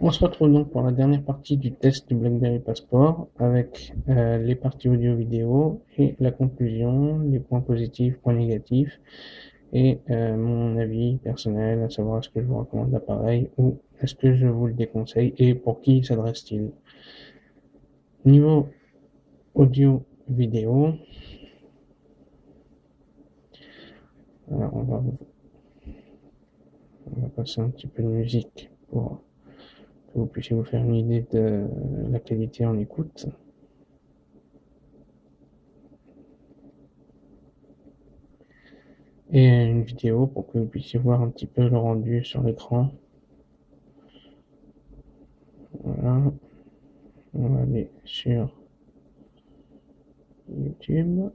On se retrouve donc pour la dernière partie du test du BlackBerry Passport avec les parties audio-vidéo et la conclusion, les points positifs, points négatifs et mon avis personnel, à savoir est-ce que je vous recommande l'appareil ou est-ce que je vous le déconseille et pour qui s'adresse-t-il. Niveau audio-vidéo, alors on va passer un petit peu de musique pour que vous puissiez vous faire une idée de la qualité en écoute. Et une vidéo pour que vous puissiez voir un petit peu le rendu sur l'écran. Voilà, on va aller sur YouTube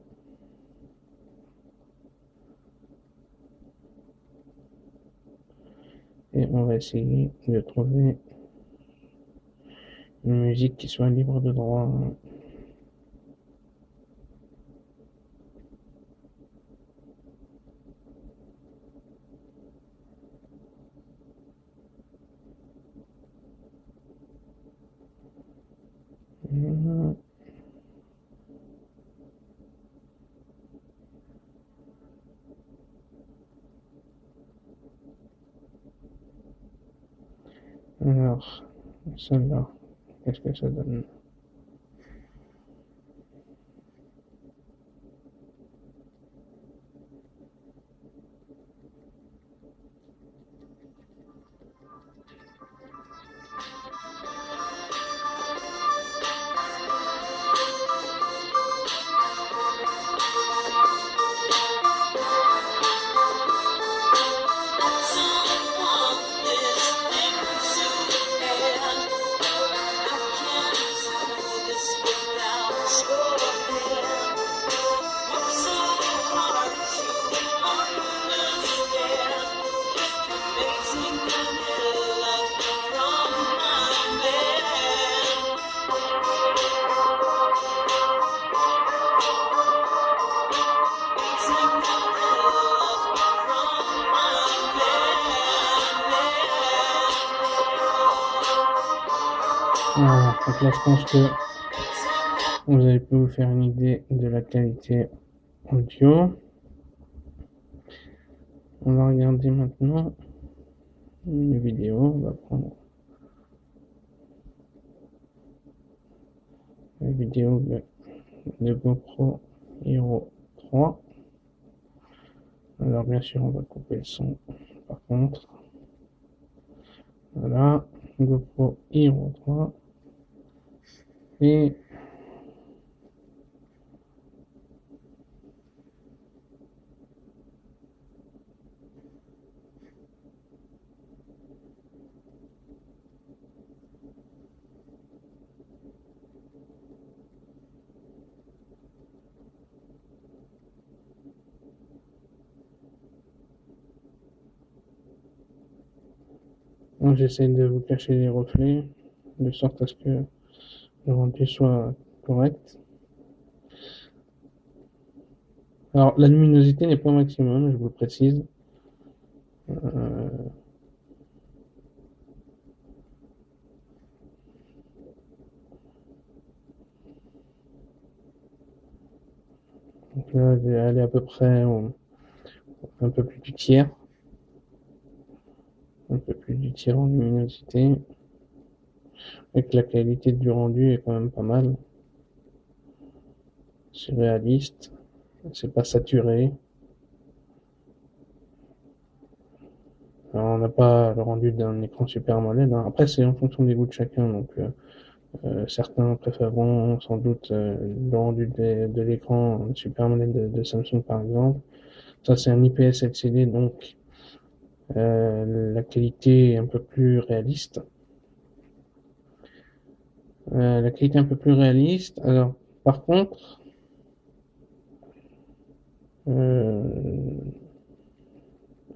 et on va essayer de trouver une musique qui soit libre de droit. Alors, celle-là, qu'est-ce que ça donne? Voilà, donc là je pense que vous avez pu vous faire une idée de la qualité audio. On va regarder maintenant une vidéo. On va prendre la vidéo de GoPro Hero 3. Alors bien sûr on va couper le son par contre. Voilà, GoPro Hero 3. Et moi j'essaie de vous cacher les reflets de sorte à ce que le rendu soit correct. Alors la luminosité n'est pas au maximum, je vous le précise. Donc là, elle est à peu près un peu plus du tiers. Un peu plus du tiers en luminosité. Et que la qualité du rendu est quand même pas mal. C'est réaliste. C'est pas saturé. Alors, on n'a pas le rendu d'un écran Super AMOLED, hein. Après, c'est en fonction des goûts de chacun. Donc, certains préféreront sans doute le rendu de l'écran Super AMOLED de Samsung, par exemple. Ça, c'est un IPS LCD, donc la qualité est un peu plus réaliste. La qualité est un peu plus réaliste. Alors, par contre,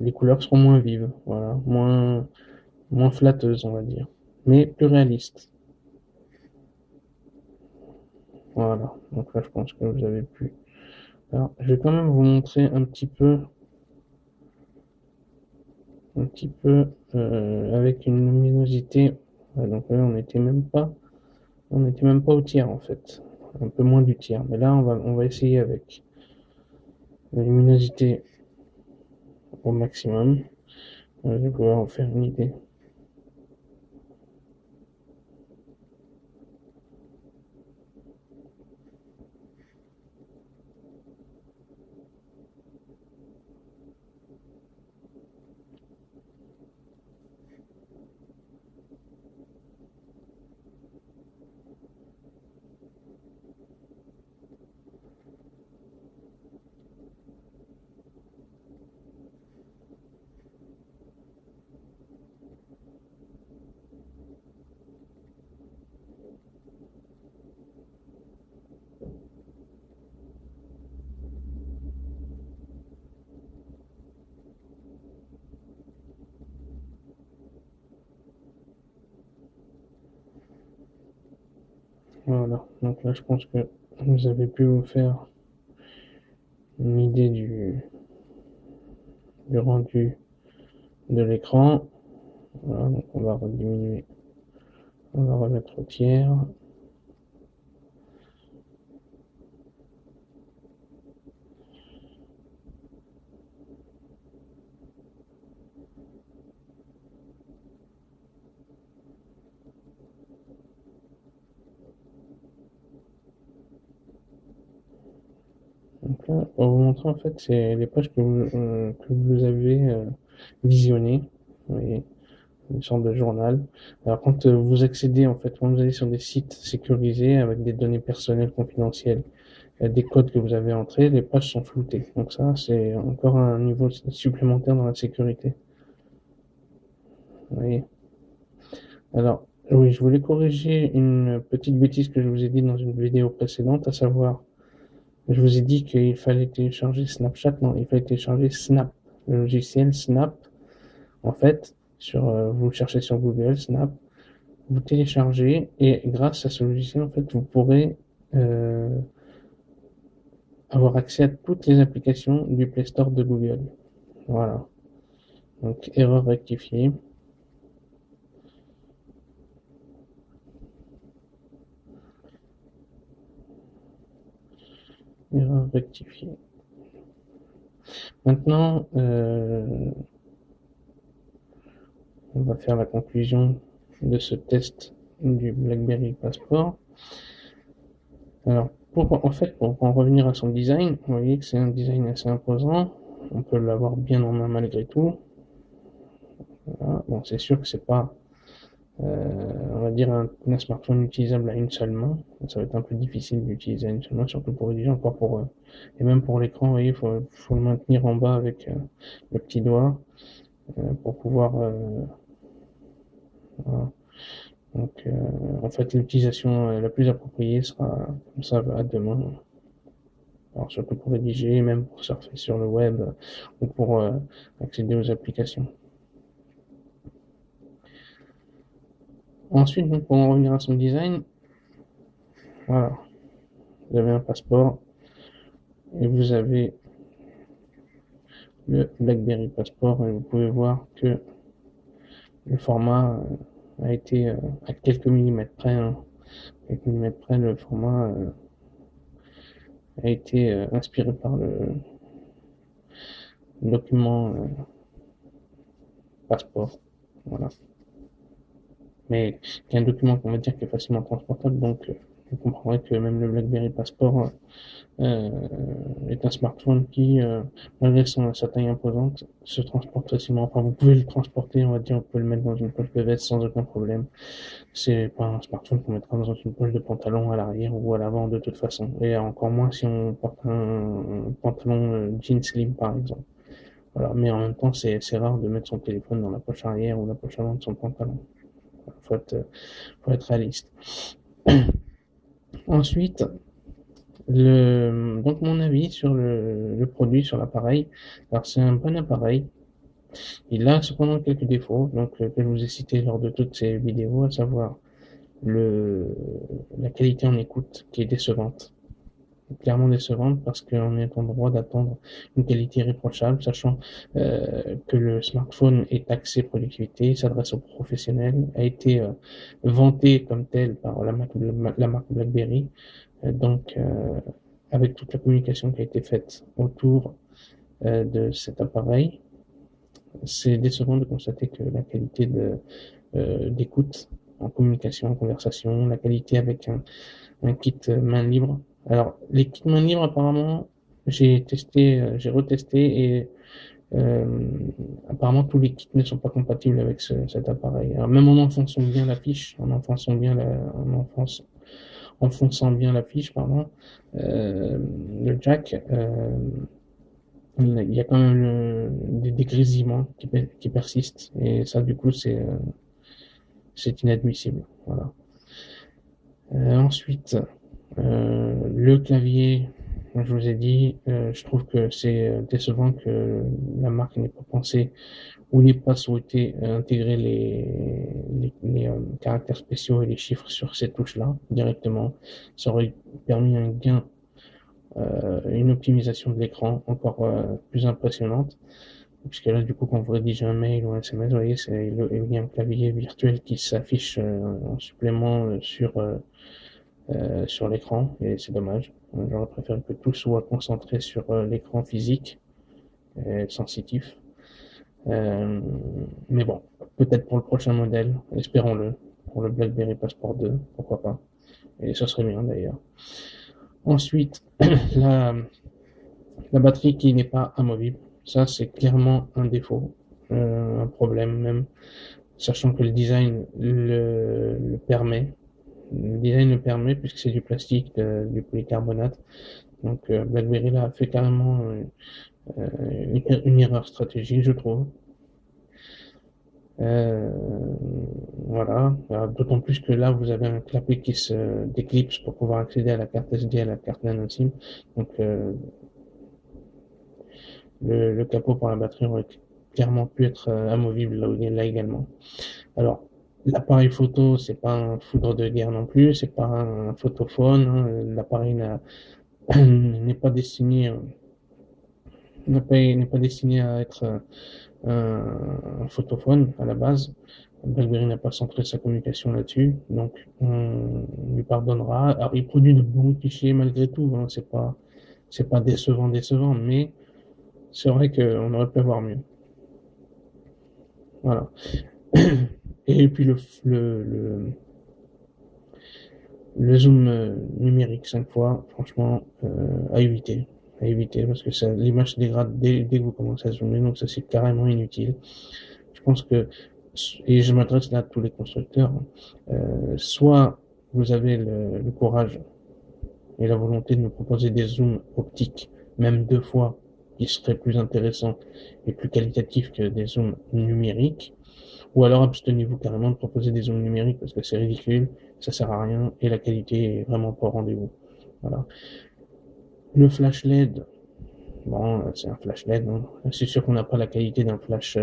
les couleurs seront moins vives, voilà, moins flatteuses, on va dire, mais plus réalistes. Voilà, donc là, je pense que vous avez pu. Alors, je vais quand même vous montrer un petit peu avec une luminosité Ouais, donc là, on n'était même pas au tiers en fait, un peu moins du tiers. Mais là, on va essayer avec la luminosité au maximum. Je vais pouvoir en faire une idée. Voilà, donc là je pense que vous avez pu vous faire une idée du rendu de l'écran. Voilà, donc on va rediminuer, on va remettre au tiers. Donc là, on vous montrer en fait c'est les pages que vous avez visionnées. Vous voyez, une sorte de journal. Alors quand vous accédez en fait, quand vous allez sur des sites sécurisés avec des données personnelles confidentielles, des codes que vous avez entrés, les pages sont floutées. Donc ça, c'est encore un niveau supplémentaire dans la sécurité. Vous voyez. Alors, oui, je voulais corriger une petite bêtise que je vous ai dit dans une vidéo précédente, à savoir, je vous ai dit qu'il fallait télécharger Snapchat, non, il fallait télécharger Snap, le logiciel Snap. En fait, vous cherchez sur Google Snap, vous téléchargez et grâce à ce logiciel, en fait, vous pourrez avoir accès à toutes les applications du Play Store de Google. Voilà. Donc, erreur rectifiée. Erreur rectifiée. Maintenant, on va faire la conclusion de ce test du BlackBerry Passport. Alors, pour en revenir à son design, vous voyez que c'est un design assez imposant. On peut l'avoir bien en main malgré tout. Voilà. Bon, c'est sûr que c'est pas, on va dire, un smartphone utilisable à une seule main. Ça va être un peu difficile d'utiliser à une seule main, surtout pour rédiger, encore et même pour l'écran, vous voyez, faut le maintenir en bas avec le petit doigt pour pouvoir, voilà. Donc, en fait, l'utilisation la plus appropriée sera comme ça à deux mains. Alors, surtout pour rédiger, même pour surfer sur le web ou pour accéder aux applications. Ensuite, donc, pour en revenir à son design, voilà, vous avez un passeport et vous avez le BlackBerry Passport et vous pouvez voir que le format a été à quelques millimètres près, hein, quelques millimètres près, le format a été inspiré par le document passeport. Voilà. Mais il y a un document qu'on va dire qui est facilement transportable, donc vous comprendrez que même le BlackBerry Passport est un smartphone qui, malgré sa taille imposante, se transporte facilement. Enfin, vous pouvez le transporter, on va dire, vous pouvez le mettre dans une poche de veste sans aucun problème. C'est pas un smartphone qu'on mettra dans une poche de pantalon à l'arrière ou à l'avant de toute façon. Et encore moins si on porte un pantalon jean slim par exemple. Voilà. Mais en même temps, c'est rare de mettre son téléphone dans la poche arrière ou la poche avant de son pantalon. Faut être réaliste. Ensuite, donc mon avis sur le produit, sur l'appareil. Alors c'est un bon appareil. Il a cependant quelques défauts, donc que je vous ai cités lors de toutes ces vidéos, à savoir la qualité en écoute qui est décevante. clairement décevante parce qu'on est en droit d'attendre une qualité irréprochable, sachant que le smartphone est axé productivité, s'adresse aux professionnels, a été vanté comme tel par la marque BlackBerry. Donc, avec toute la communication qui a été faite autour de cet appareil, c'est décevant de constater que la qualité d'écoute en communication, en conversation, la qualité avec un kit main libre. Alors, les kits main libre, apparemment, j'ai retesté et euh, apparemment tous les kits ne sont pas compatibles avec cet appareil. Alors, même en enfonçant bien la fiche, en fonçant bien la fiche, pardon, le jack, il y a quand même des grésillements qui persistent et ça, du coup, c'est inadmissible. Voilà. Ensuite, le clavier, je vous ai dit, je trouve que c'est décevant que la marque n'ait pas pensé ou n'ait pas souhaité intégrer les caractères spéciaux et les chiffres sur ces touches-là directement. Ça aurait permis un gain, une optimisation de l'écran encore plus impressionnante. Puisque là, du coup, quand vous rédigez un mail ou un SMS, vous voyez, il y a un clavier virtuel qui s'affiche en supplément sur l'écran, et c'est dommage. J'aurais préféré que tout soit concentré sur l'écran physique et sensitif. Euh, mais bon, peut-être pour le prochain modèle, espérons-le, pour le BlackBerry Passport 2, pourquoi pas. Et ça serait bien d'ailleurs. Ensuite, la, la batterie qui n'est pas amovible, ça c'est clairement un défaut, un problème même, sachant que le design le permet. Le design le permet puisque c'est du plastique, du polycarbonate. Donc BlackBerry là a fait carrément une erreur stratégique, je trouve. Euh, voilà. D'autant plus que là, vous avez un clapet qui se déclipse pour pouvoir accéder à la carte SD, à la carte nano SIM. Donc le capot pour la batterie aurait clairement pu être amovible là également. Alors, l'appareil photo, c'est pas un foudre de guerre non plus, c'est pas un photophone. Hein. L'appareil n'est pas destiné n'est pas destiné à être un photophone à la base. BlackBerry n'a pas centré sa communication là-dessus, donc on lui pardonnera. Alors, il produit de bons clichés malgré tout, hein. C'est pas décevant, mais c'est vrai qu'on aurait pu avoir mieux. Voilà. Et puis le zoom numérique 5 fois, franchement, à éviter. À éviter, parce que l'image se dégrade dès que vous commencez à zoomer, donc ça c'est carrément inutile. Je pense que, et je m'adresse là à tous les constructeurs, soit vous avez le courage et la volonté de nous proposer des zooms optiques, même 2 fois, qui seraient plus intéressants et plus qualitatifs que des zooms numériques, ou alors abstenez-vous carrément de proposer des zooms numériques parce que c'est ridicule, ça sert à rien et la qualité est vraiment pas au rendez-vous. Voilà. Le flash LED, bon, c'est un flash LED, hein. C'est sûr qu'on n'a pas la qualité d'un flash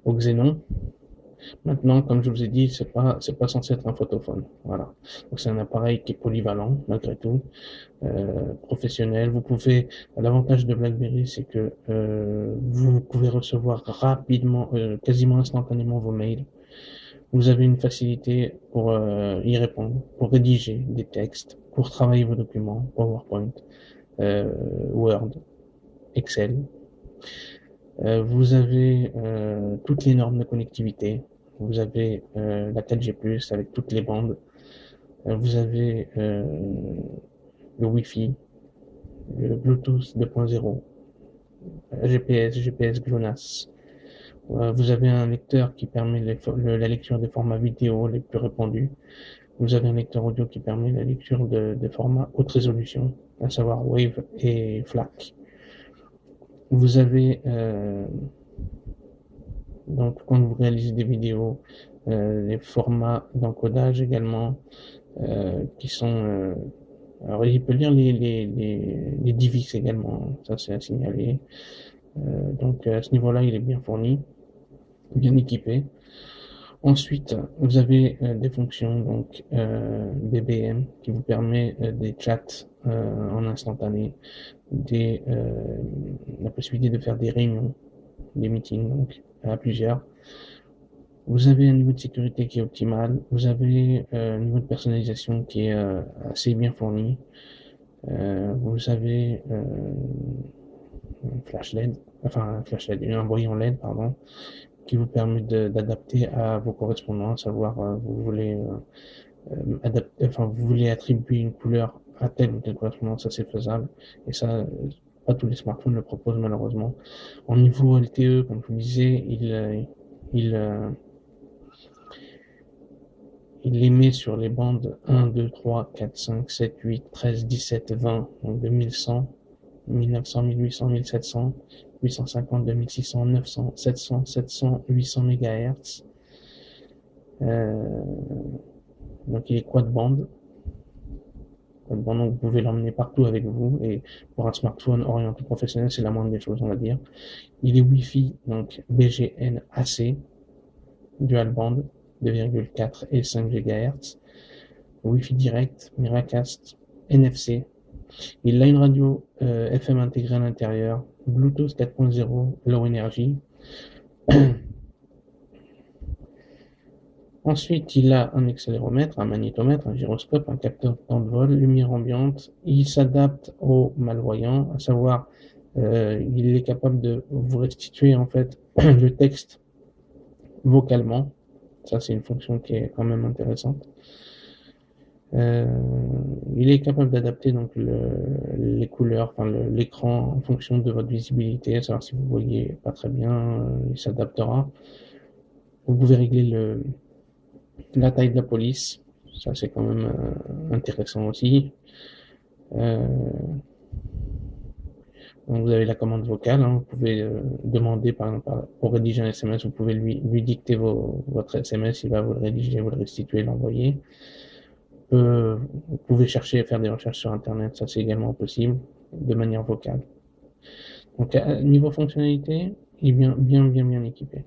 au xénon. Maintenant, comme je vous ai dit, c'est pas censé être un photophone. Voilà. Donc c'est un appareil qui est polyvalent malgré tout, professionnel. L'avantage de BlackBerry, c'est que vous pouvez recevoir rapidement, quasiment instantanément vos mails. Vous avez une facilité pour y répondre, pour rédiger des textes, pour travailler vos documents, PowerPoint, Word, Excel. Vous avez toutes les normes de connectivité. Vous avez la 4G+, avec toutes les bandes. Vous avez le Wi-Fi, le Bluetooth 2.0, GPS GLONASS. Vous avez un lecteur qui permet la lecture des formats vidéo les plus répandus. Vous avez un lecteur audio qui permet la lecture des formats haute résolution, à savoir WAV et FLAC. Vous avez donc quand vous réalisez des vidéos, les formats d'encodage également qui sont alors il peut lire les DivX également, ça c'est à signaler. Donc à ce niveau-là, il est bien fourni, bien équipé. Ensuite, vous avez des fonctions, donc BBM, qui vous permet des chats en instantané, la possibilité de faire des réunions, des meetings, donc à plusieurs. Vous avez un niveau de sécurité qui est optimal, vous avez un niveau de personnalisation qui est assez bien fourni, vous avez un flash LED, un brouillon LED, pardon, qui vous permet d'adapter à vos correspondances, savoir vous voulez vous voulez attribuer une couleur à telle ou telle correspondance, ça c'est faisable, et ça, pas tous les smartphones le proposent malheureusement. En niveau LTE, comme je vous disais, il, euh, il émet sur les bandes 1, 2, 3, 4, 5, 7, 8, 13, 17, 20, donc 2100, 1900, 1800, 1700, 850, 2600, 900, 700, 700, 800 MHz. Donc il est quad bande. Donc vous pouvez l'emmener partout avec vous, et pour un smartphone orienté professionnel, c'est la moindre des choses, on va dire. Il est Wi-Fi, donc BGN-AC, dual band, 2,4 et 5 GHz, Wi-Fi direct, Miracast, NFC. Il a une radio FM intégrée à l'intérieur, Bluetooth 4.0, low energy. Ensuite, il a un accéléromètre, un magnétomètre, un gyroscope, un capteur de temps de vol, lumière ambiante. Il s'adapte aux malvoyants, à savoir, il est capable de vous restituer en fait le texte vocalement. Ça, c'est une fonction qui est quand même intéressante. Il est capable d'adapter donc les couleurs, l'écran en fonction de votre visibilité, à savoir si vous voyez pas très bien, il s'adaptera. Vous pouvez régler la taille de la police, ça c'est quand même intéressant aussi. Donc vous avez la commande vocale, hein, vous pouvez demander par exemple pour rédiger un SMS, vous pouvez lui dicter votre SMS, il va vous le rédiger, vous le restituer, l'envoyer. Vous pouvez chercher et faire des recherches sur internet, ça c'est également possible de manière vocale. Donc niveau fonctionnalité, il est bien équipé.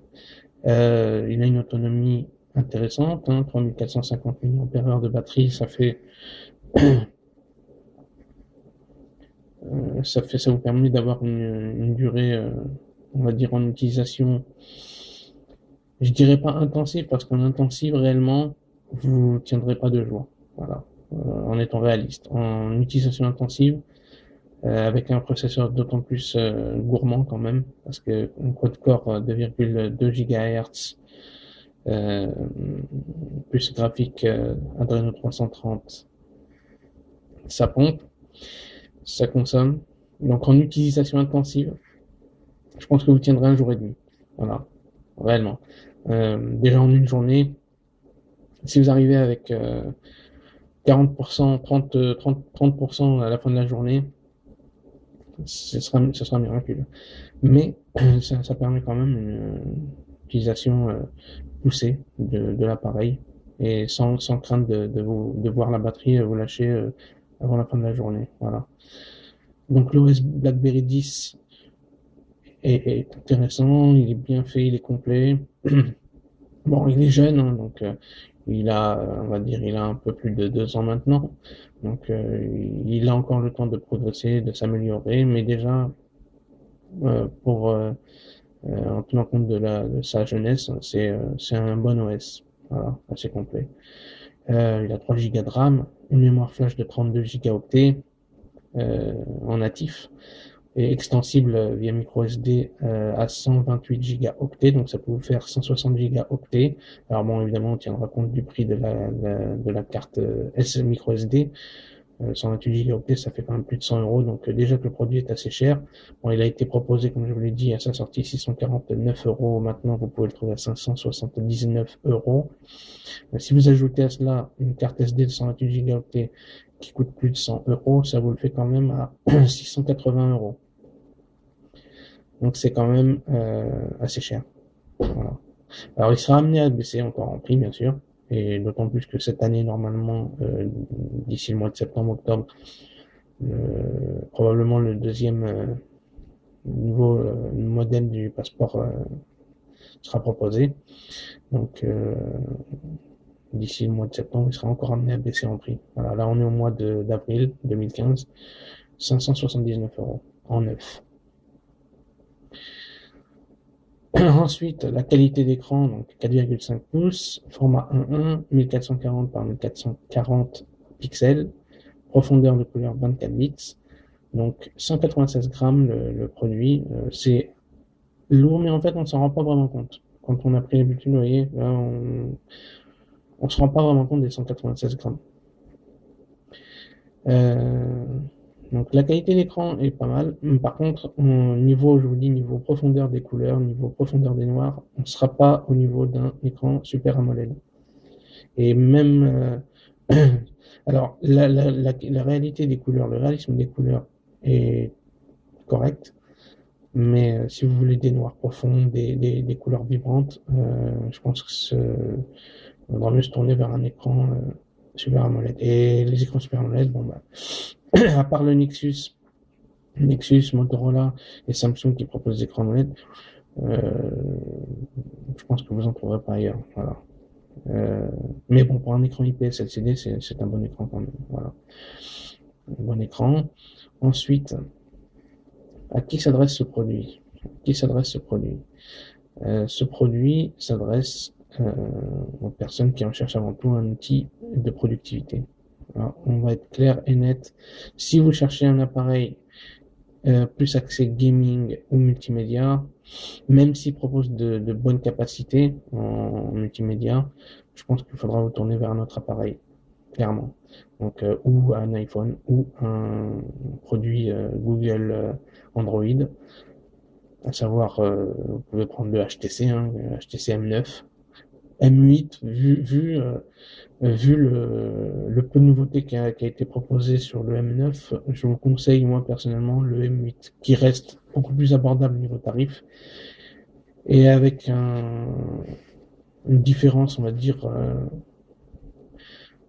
Il a une autonomie intéressante, hein, 3450 mAh de batterie, ça vous permet d'avoir une durée, on va dire en utilisation, je dirais pas intensive, parce qu'en intensive réellement, vous tiendrez pas 2 jours. Voilà, en étant réaliste. En utilisation intensive, avec un processeur d'autant plus gourmand quand même, parce que un quad-core 2,2 GHz, plus graphique Adreno 330, ça pompe, ça consomme. Donc en utilisation intensive, je pense que vous tiendrez un jour et demi. Voilà, réellement. Déjà en une journée, si vous arrivez avec 40%, 30% à la fin de la journée, ce sera miraculeux. Mais ça permet quand même une utilisation poussée de l'appareil, et sans crainte de voir la batterie vous lâcher avant la fin de la journée. Voilà. Donc l'OS BlackBerry 10 est intéressant, il est bien fait, il est complet. Bon, il est jeune, hein, donc on va dire, il a un peu plus de 2 ans maintenant. Donc il a encore le temps de progresser, de s'améliorer, mais déjà en tenant compte de sa jeunesse, c'est un bon OS. Voilà, assez complet. Il a 3 Go de RAM, une mémoire flash de 32 gigaoctets en natif, et extensible via micro SD à 128 gigaoctets, donc ça peut vous faire 160 gigaoctets. Alors bon, évidemment, on tiendra compte du prix de la carte micro SD. 128 gigaoctets, ça fait quand même plus de 100 euros, donc déjà que le produit est assez cher. Bon, il a été proposé, comme je vous l'ai dit, à sa sortie 649 euros. Maintenant, vous pouvez le trouver à 579 euros. Si vous ajoutez à cela une carte SD de 128 gigaoctets qui coûte plus de 100 euros, ça vous le fait quand même à 680 euros. Donc c'est quand même assez cher. Voilà. Alors il sera amené à baisser encore en prix, bien sûr, et d'autant plus que cette année, normalement, d'ici le mois de septembre-octobre, probablement le deuxième nouveau modèle du passeport sera proposé. Donc, d'ici le mois de septembre, il sera encore amené à baisser en prix. Voilà, là, on est au mois d'avril 2015, 579 € en neuf. Ensuite, la qualité d'écran, donc 4,5 pouces, format 1.1, 1440 par 1440 pixels, profondeur de couleur 24 bits, donc 196 grammes le produit. C'est lourd, mais en fait, on ne s'en rend pas vraiment compte. Quand on a pris l'habitude, vous voyez, là, on se rend pas vraiment compte des 196 grammes. Euh, donc la qualité d'écran est pas mal. Par contre, niveau, je vous dis, niveau profondeur des couleurs, niveau profondeur des noirs, on ne sera pas au niveau d'un écran Super AMOLED. Et même, alors la réalité des couleurs, le réalisme des couleurs est correct, mais si vous voulez des noirs profonds, des couleurs vibrantes, je pense que on devrait mieux se tourner vers un écran Super AMOLED. Et les écrans Super AMOLED, bon bah, à part le Nexus, Motorola et Samsung qui proposent des écrans AMOLED, je pense que vous en trouverez pas ailleurs. Voilà. Mais bon, pour un écran IPS LCD, c'est un bon écran quand même. Voilà. Un bon écran. Ensuite, à qui s'adresse ce produit? Ce produit s'adresse aux personnes qui recherchent avant tout un outil de productivité. Alors, on va être clair et net. Si vous cherchez un appareil plus axé gaming ou multimédia, même s'il propose de bonnes capacités en multimédia, je pense qu'il faudra vous tourner vers un autre appareil, clairement. Donc, ou un iPhone ou un produit Google Android, à savoir, vous pouvez prendre le HTC, HTC M9, M8, vu le peu de nouveautés qui a été proposé sur le M9, je vous conseille, moi, personnellement, le M8, qui reste beaucoup plus abordable niveau tarif, et avec une différence, on va dire,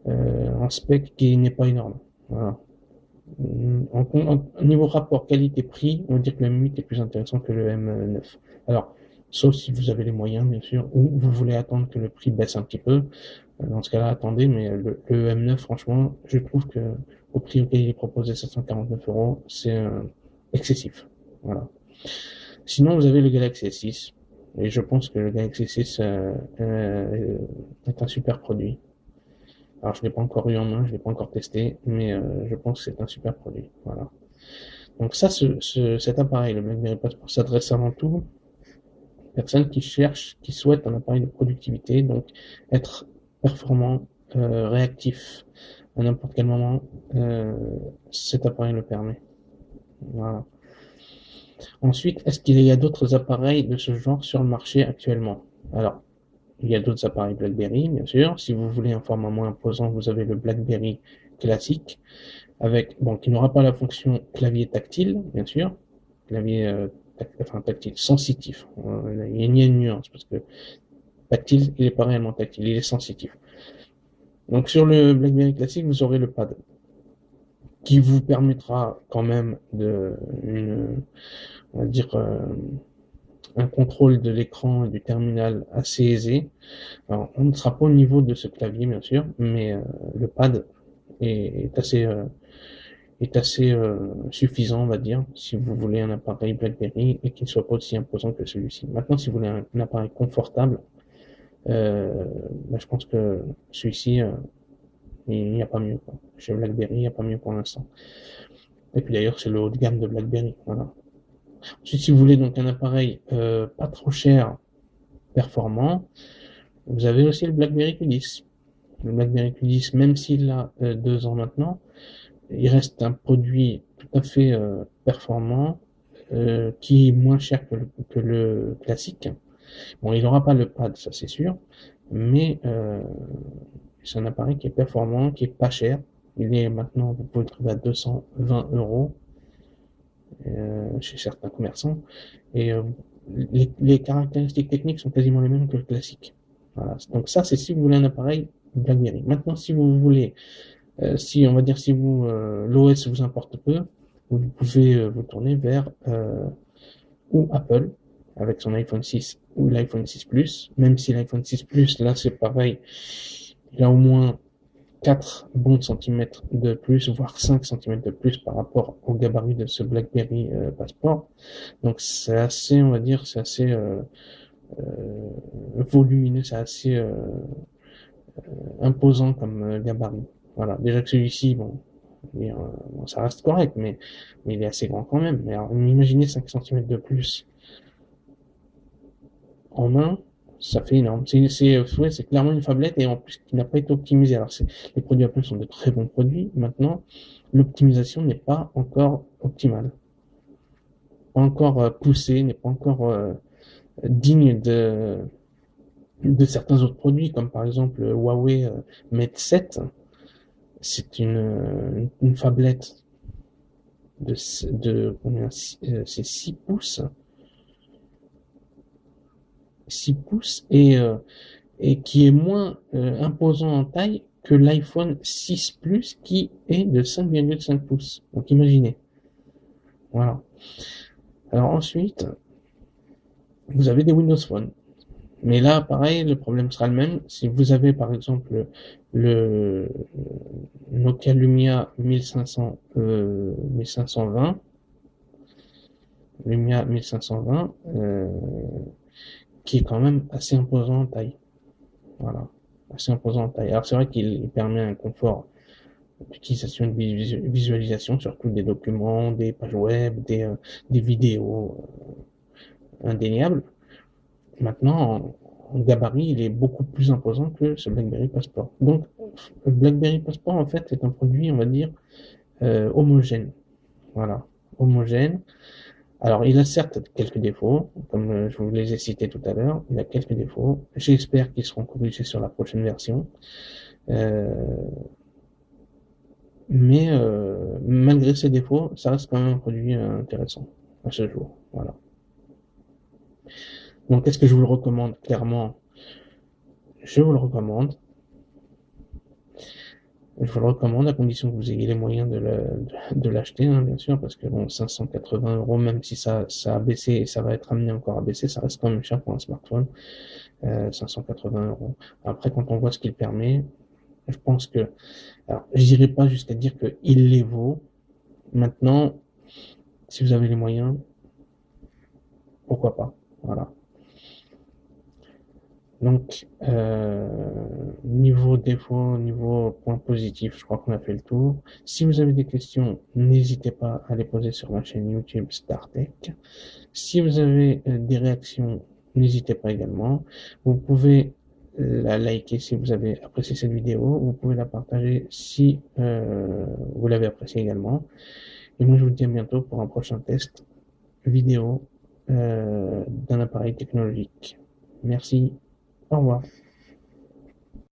en spec qui n'est pas énorme. Voilà. Niveau rapport qualité-prix, on va dire que le M8 est plus intéressant que le M9. Alors, sauf si vous avez les moyens, bien sûr, ou vous voulez attendre que le prix baisse un petit peu. Dans ce cas-là, attendez, mais le M9, franchement, je trouve que au prix auquel il est proposé, 749 €, c'est excessif. Voilà. Sinon, vous avez le Galaxy S6, et je pense que le Galaxy S6 est un super produit. Alors, je l'ai pas encore eu en main, je l'ai pas encore testé, mais je pense que c'est un super produit. Voilà. Donc ça, cet appareil, le BlackBerry Passport, s'adresse avant tout aux personnes qui souhaitent un appareil de productivité, donc être performant, réactif à n'importe quel moment. Cet appareil le permet. Voilà. Ensuite, est-ce qu'il y a d'autres appareils de ce genre sur le marché actuellement? Alors, il y a d'autres appareils BlackBerry, bien sûr. Si vous voulez un format moins imposant, vous avez le BlackBerry classique, qui n'aura pas la fonction clavier tactile, bien sûr, clavier tactile, sensitif. Il y a une nuance, parce que tactile, il n'est pas réellement tactile, il est sensitif. Donc sur le BlackBerry classique, vous aurez le pad, qui vous permettra quand même on va dire, un contrôle de l'écran et du terminal assez aisé. Alors, on ne sera pas au niveau de ce clavier, bien sûr, mais le pad est assez suffisant, on va dire, si vous voulez un appareil BlackBerry et qui ne soit pas aussi imposant que celui-ci. Maintenant, si vous voulez un appareil confortable, je pense que celui-ci, il n'y a pas mieux, quoi. Chez BlackBerry, il n'y a pas mieux pour l'instant. Et puis d'ailleurs, c'est le haut de gamme de BlackBerry. Voilà. Ensuite, si vous voulez donc un appareil pas trop cher, performant, vous avez aussi le BlackBerry Q10. Le BlackBerry Q10, même s'il a 2 ans maintenant, il reste un produit tout à fait performant, qui est moins cher que le classique. Bon, il n'aura pas le pad, ça c'est sûr, mais c'est un appareil qui est performant, qui est pas cher. Il est maintenant, vous pouvez le trouver à 220 € chez certains commerçants. Et les caractéristiques techniques sont quasiment les mêmes que le classique. Voilà. Donc ça, c'est si vous voulez un appareil BlackBerry. Maintenant, si vous voulez, si on va dire si vous l'OS vous importe peu, vous pouvez vous tourner vers ou Apple. avec son iPhone 6 ou l'iPhone 6 Plus, même si l'iPhone 6 Plus, là c'est pareil, il a au moins 4 bons centimètres de plus, voire 5 centimètres de plus par rapport au gabarit de ce BlackBerry Passport. Donc c'est assez, on va dire, c'est assez volumineux, c'est assez imposant comme gabarit. Voilà, déjà que celui-ci, bon, ça reste correct, mais il est assez grand quand même. Mais alors, imaginez 5 centimètres de plus en main, ça fait énorme. C'est clairement une phablette et en plus qui n'a pas été optimisée. Alors les produits Apple sont de très bons produits. Maintenant, l'optimisation n'est pas encore optimale, pas encore poussée, n'est pas encore digne de certains autres produits, comme par exemple Huawei Mate 7. C'est une phablette de combien, c'est 6 pouces 6 pouces et qui est moins imposant en taille que l'iPhone 6 Plus qui est de 5,5 pouces. Donc imaginez. Voilà. Alors ensuite, vous avez des Windows Phone. Mais là, pareil, le problème sera le même. Si vous avez par exemple le Nokia Lumia 1520, Lumia 1520, qui est quand même assez imposant en taille. Voilà, assez imposant en taille. Alors c'est vrai qu'il permet un confort d'utilisation de visualisation, surtout des documents, des pages web, des vidéos indéniables. Maintenant, en gabarit, il est beaucoup plus imposant que ce BlackBerry Passport. Donc, le BlackBerry Passport, en fait, est un produit, on va dire, homogène. Voilà, homogène. Alors, il a certes quelques défauts, comme je vous les ai cités tout à l'heure. Il a quelques défauts. J'espère qu'ils seront corrigés sur la prochaine version. Mais malgré ces défauts, ça reste quand même un produit intéressant à ce jour. Voilà. Donc, est-ce que je vous le recommande? Clairement, je vous le recommande. Je vous le recommande à condition que vous ayez les moyens de l'acheter, hein, bien sûr, parce que bon, 580 euros, même si ça a baissé et ça va être amené encore à baisser, ça reste quand même cher pour un smartphone. 580 euros. Après, quand on voit ce qu'il permet, je pense que, alors, je dirais pas jusqu'à dire qu'il les vaut. Maintenant, si vous avez les moyens, pourquoi pas. Voilà. Donc, niveau défaut, niveau point positif, je crois qu'on a fait le tour. Si vous avez des questions, n'hésitez pas à les poser sur ma chaîne YouTube StarTech. Si vous avez des réactions, n'hésitez pas également. Vous pouvez la liker si vous avez apprécié cette vidéo. Vous pouvez la partager si vous l'avez appréciée également. Et moi, je vous dis à bientôt pour un prochain test vidéo d'un appareil technologique. Merci. Au revoir.